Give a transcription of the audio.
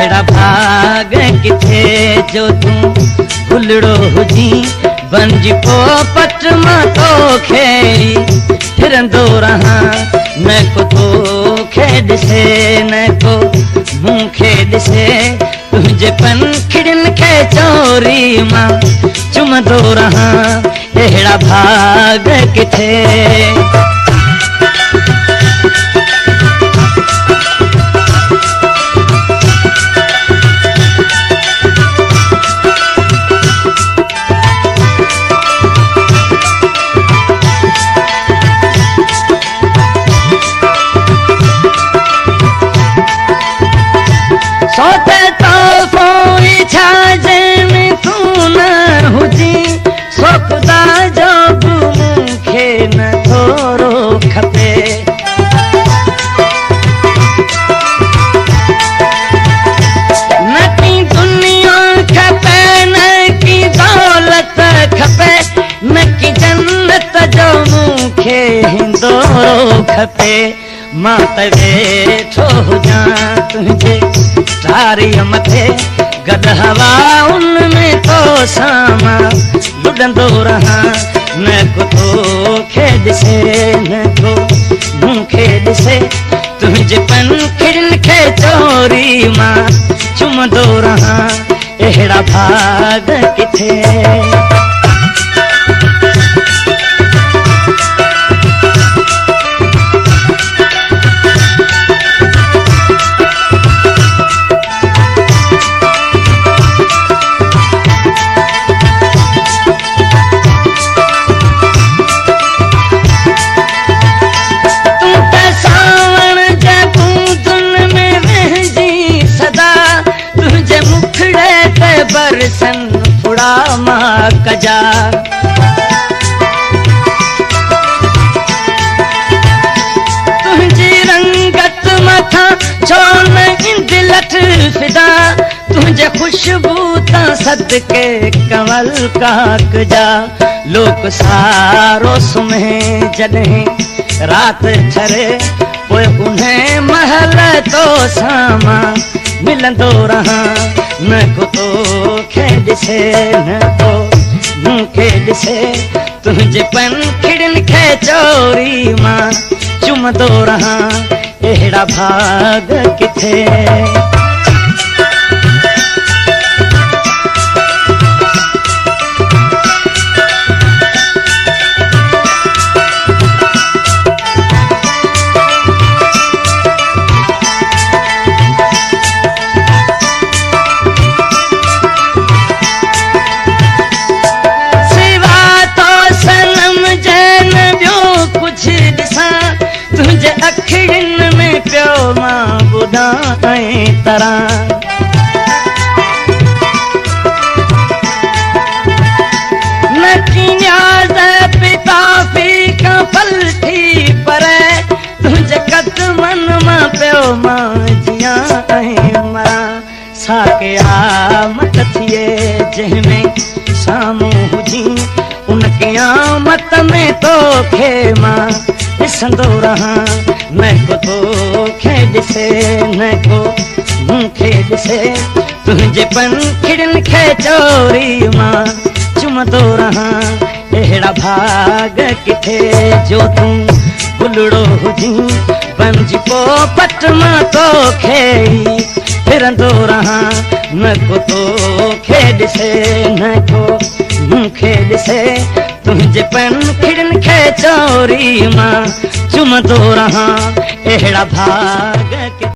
अहिड़ा भाग किथे जो तूं भुलड़ो हुजी बनजी पोपट मां तोखे फिरंदो रहां न को तोखे ॾिसे न को मूंखे ॾिसे तुंहिंजे पंखिड़ियुनि खे चोरी मां चुमंदो रहां अहिड़ा भाग किथे सोते तो छा जंहिंमें तूं न हुजी सो ख़ुदा जो बि मूंखे न थोरो खपे न की दुनिया खपे न की दौलत खपे न की जन्नत जो मूंखे हिंदोरो खपे मां त वेठो हुजां तुंहिंजे तारीअ मथे गॾु हवा उनमें तो सां लुॾंदो रहां न को तोखे ॾिसे न को मूंखे ॾिसे तुंहिंजे पंखिड़ियुनि खे चोरी मां चुमंदो रहां अहिड़ा भाग किथे बरसन फुड़ा मां कजा तुंहिंजी रंगत मथां छो न ईंदी लठ फिदा तुंहिंजे खुशबू तां सदके कंवल काक जा लोक सारो सुम्हे जॾहिं राति ठरे पोइ उन महल तो सां मिलंदो रहां न को तोखे ॾिसे न को मूंखे ॾिसे तुंहिंजे पंखिड़ियुनि खे चोरी मां चुमंदो रहां अहिड़ा भाग किथे तुंहिंजे अखियुनि में पियो मां ॿुधां तरह न की न्याज़ पिता फीका पलठी पर तुंहिंजे कदमनि मां पियो मां जियां मरां सा क़यामत थिए जंहिंमें साम्हूं हुजी उन क़यामत में तोखे मां ॾिसंदो रहां न को तोखे ॾिसे न को मूंखे ॾिसे तुंहिंजे पंखिड़ियुनि खे चोरी मां चुमंदो रहां अहिड़ा भाग किथे जो तूं भुलड़ो हुजी बनजी पोपट मां तोखे फिरंदो रहां न को तोखे ॾिसे न को मूंखे ॾिसे तुंहिंजे पंखिड़ियुनि खे चोरी मां चुमंदो रहां अहिड़ा भाग